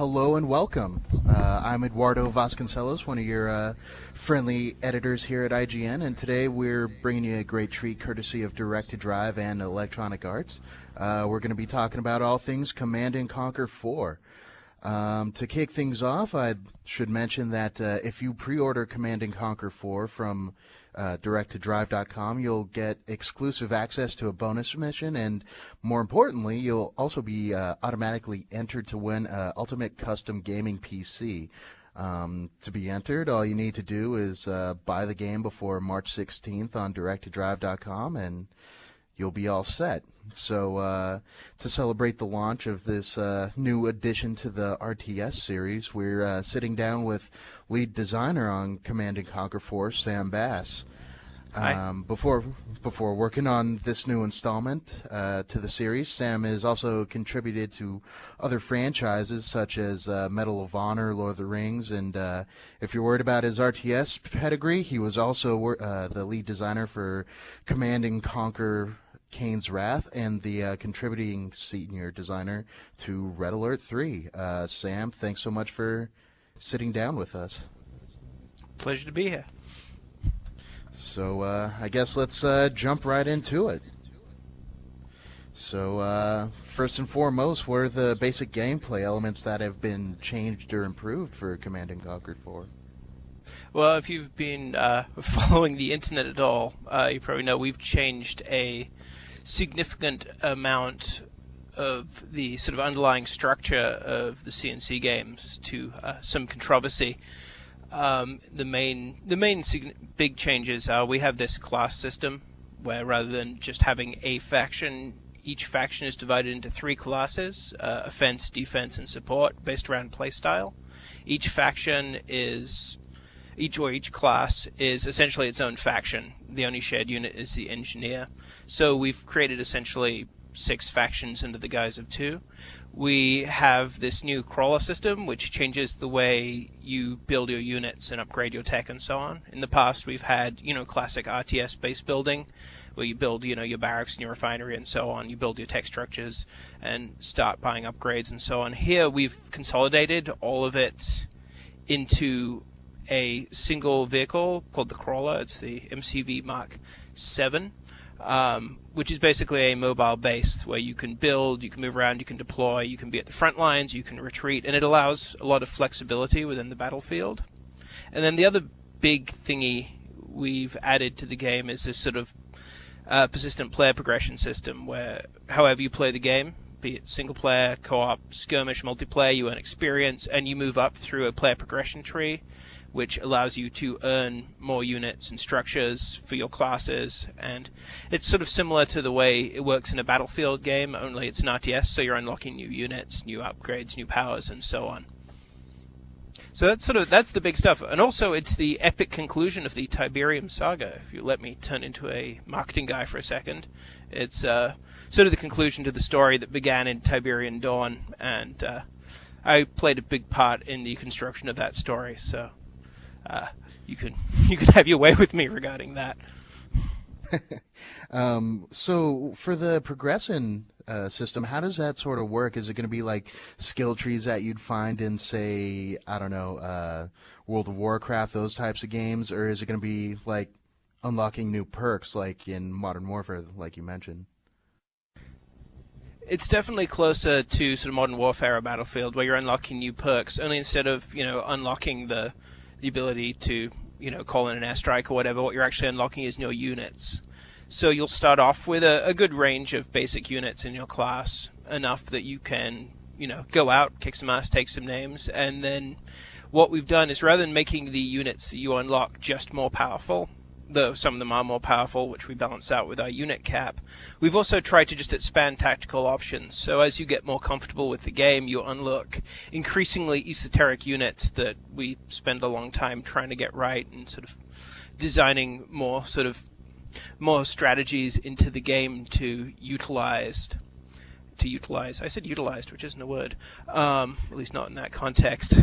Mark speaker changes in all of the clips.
Speaker 1: hello and welcome. I'm Eduardo Vasconcelos, one of your friendly editors here at IGN, and today we're bringing you a great treat courtesy of Direct to Drive and Electronic Arts. We're going to be talking about all things Command & Conquer 4. To kick things off, I should mention that if you pre-order Command & Conquer 4 from directtodrive.com, you'll get exclusive access to a bonus mission, and more importantly, you'll also be automatically entered to win an Ultimate Custom Gaming PC. To be entered, all you need to do is buy the game before March 16th on directtodrive.com, and you'll be all set. So to celebrate the launch of this new addition to the RTS series, we're sitting down with lead designer on Command & Conquer 4, Sam Bass. Before working on this new installment to the series, Sam has also contributed to other franchises such as Medal of Honor, Lord of the Rings, and if you're worried about his RTS pedigree, he was also the lead designer for Command & Conquer Kane's Wrath and the contributing senior designer to Red Alert 3. Sam, thanks so much for sitting down with us.
Speaker 2: Pleasure to be here.
Speaker 1: So I guess let's jump right into it. So first and foremost, what are the basic gameplay elements that have been changed or improved for Command & Conquer 4?
Speaker 2: Well, if you've been following the internet at all, you probably know we've changed a significant amount of the sort of underlying structure of the CNC games to some controversy. The main big changes are we have this class system where rather than just having a faction, each faction is divided into 3 classes: offense, defense, and support, based around playstyle. Each class is essentially its own faction. The only shared unit is the engineer. So we've created essentially 6 factions under the guise of 2. We have this new crawler system, which changes the way you build your units and upgrade your tech and so on. In the past, we've had, classic RTS-based building, where you build, your barracks and your refinery and so on. You build your tech structures and start buying upgrades and so on. Here, we've consolidated all of it into a single vehicle called the Crawler. It's the MCV Mark 7, which is basically a mobile base where you can build, you can move around, you can deploy, you can be at the front lines, you can retreat, and it allows a lot of flexibility within the battlefield. And then the other big thingy we've added to the game is this sort of persistent player progression system where however you play the game, be it single player, co-op, skirmish, multiplayer, you earn experience and you move up through a player progression tree, which allows you to earn more units and structures for your classes. And it's sort of similar to the way it works in a Battlefield game, only it's an RTS, so you're unlocking new units, new upgrades, new powers, and so on. So that's the big stuff. And also it's the epic conclusion of the Tiberian saga. If you let me turn into a marketing guy for a second. It's sort of the conclusion to the story that began in Tiberian Dawn, and I played a big part in the construction of that story, so you can have your way with me regarding that.
Speaker 1: So for the progression system, how does that sort of work? Is it going to be like skill trees that you'd find in, say, I don't know, World of Warcraft, those types of games, or is it going to be like unlocking new perks like in Modern Warfare, like you mentioned?
Speaker 2: It's definitely closer to sort of Modern Warfare or Battlefield, where you're unlocking new perks, only instead of, unlocking the ability to, call in an airstrike or whatever, what you're actually unlocking is new units. So you'll start off with a good range of basic units in your class, enough that you can, go out, kick some ass, take some names, and then what we've done is rather than making the units that you unlock just more powerful, though some of them are more powerful, which we balance out with our unit cap, we've also tried to just expand tactical options. So as you get more comfortable with the game, you unlock increasingly esoteric units that we spend a long time trying to get right and sort of designing more strategies into the game to utilize. I said utilized, which isn't a word, at least not in that context.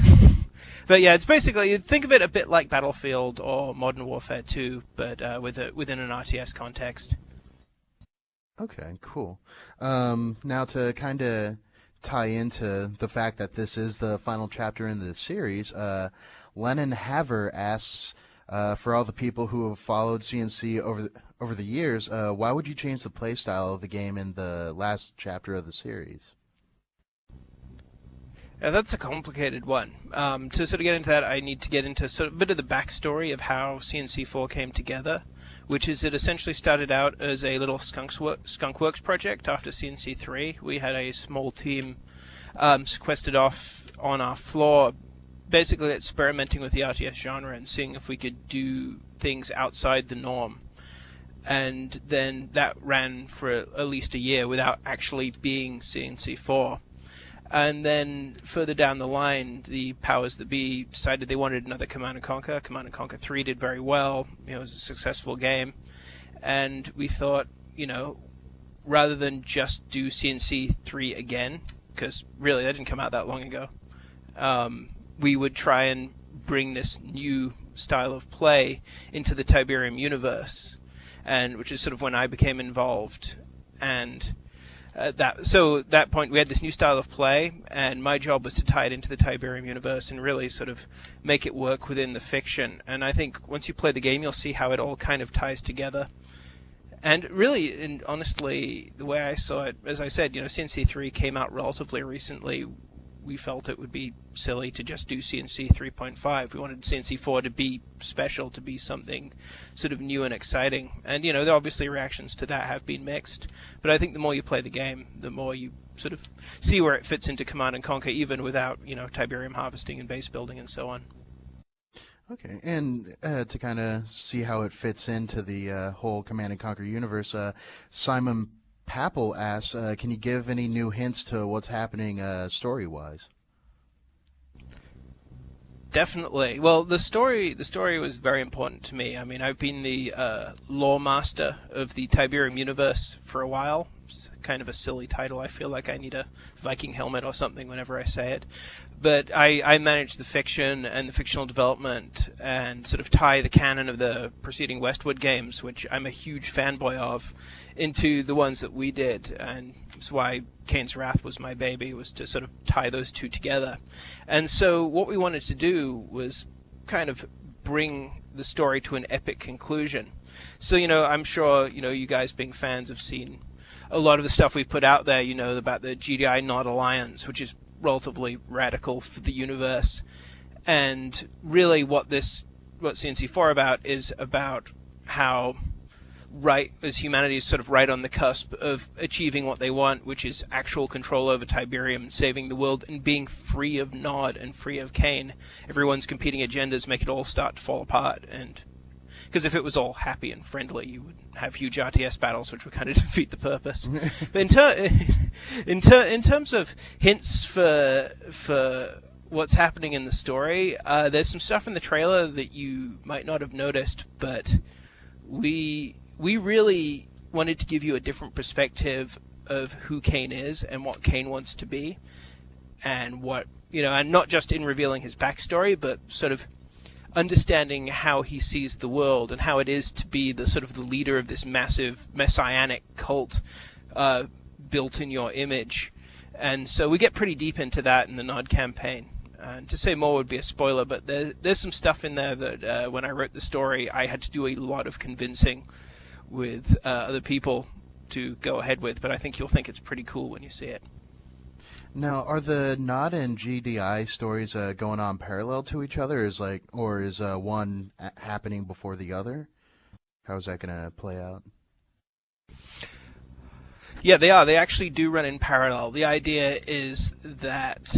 Speaker 2: But yeah, it's basically, think of it a bit like Battlefield or Modern Warfare 2, but within an RTS context.
Speaker 1: Okay, cool. Now to kind of tie into the fact that this is the final chapter in the series, Lennon Haver asks, for all the people who have followed CNC over the years, why would you change the play style of the game in the last chapter of the series?
Speaker 2: Yeah, that's a complicated one. To sort of get into that, I need to get into sort of a bit of the backstory of how CNC4 came together, which is it essentially started out as a little Skunkworks project after CNC3. We had a small team sequestered off on our floor, basically experimenting with the RTS genre and seeing if we could do things outside the norm. And then that ran for at least a year without actually being CNC4. And then further down the line, the powers that be decided they wanted another Command & Conquer. Command & Conquer 3 did very well. It was a successful game. And we thought, rather than just do CNC 3 again, because really that didn't come out that long ago, we would try and bring this new style of play into the Tiberium universe, and which is sort of when I became involved. And at that point, we had this new style of play, and my job was to tie it into the Tiberium universe and really sort of make it work within the fiction. And I think once you play the game, you'll see how it all kind of ties together. And really, and honestly, the way I saw it, as I said, CNC3 came out relatively recently. We felt it would be silly to just do CNC 3.5. We wanted CNC4 to be special, to be something sort of new and exciting. And, the obviously reactions to that have been mixed. But I think the more you play the game, the more you sort of see where it fits into Command & Conquer, even without, Tiberium harvesting and base building and so on.
Speaker 1: Okay, and to kind of see how it fits into the whole Command & Conquer universe, Simon Papple asks, can you give any new hints to what's happening story-wise?
Speaker 2: Definitely. Well, the story was very important to me. I mean, I've been the lore master of the Tiberium universe for a while. It's kind of a silly title. I feel like I need a Viking helmet or something whenever I say it. But I manage the fiction and the fictional development and sort of tie the canon of the preceding Westwood games, which I'm a huge fanboy of, into the ones that we did. And that's why Kane's Wrath was my baby, was to sort of tie those two together. And so what we wanted to do was kind of bring the story to an epic conclusion. So, I'm sure, you guys being fans have seen a lot of the stuff we put out there, about the GDI Nod Alliance, which is relatively radical for the universe. And really what CNC4 about is about how as humanity is sort of right on the cusp of achieving what they want, which is actual control over Tiberium and saving the world and being free of Nod and free of Kane. Everyone's competing agendas make it all start to fall apart, and because if it was all happy and friendly, you would have huge RTS battles, which would kind of defeat the purpose. But in terms of hints for what's happening in the story, there's some stuff in the trailer that you might not have noticed, but we really wanted to give you a different perspective of who Kane is and what Kane wants to be, and and not just in revealing his backstory, but sort of understanding how he sees the world and how it is to be the sort of the leader of this massive messianic cult built in your image. And so we get pretty deep into that in the Nod campaign. And to say more would be a spoiler, but there's some stuff in there that when I wrote the story, I had to do a lot of convincing with other people to go ahead with, but I think you'll think it's pretty cool when you see it.
Speaker 1: Now, are the Nod and GDI stories going on parallel to each other, or is one happening before the other? How is that going to play out?
Speaker 2: Yeah, they are. They actually do run in parallel. The idea is that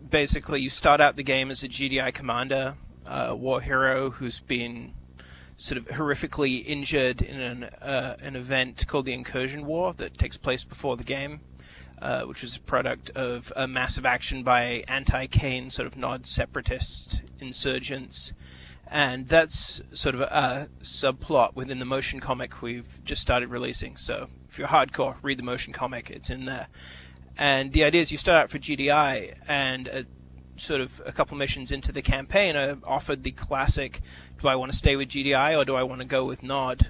Speaker 2: basically you start out the game as a GDI commander, war hero who's been sort of horrifically injured in an event called the Incursion War that takes place before the game. Which was a product of a massive action by anti-Kane sort of Nod separatist insurgents. And that's sort of a subplot within the motion comic we've just started releasing. So if you're hardcore, read the motion comic, it's in there. And the idea is you start out for GDI, and sort of a couple missions into the campaign are offered the classic, do I want to stay with GDI or do I want to go with Nod?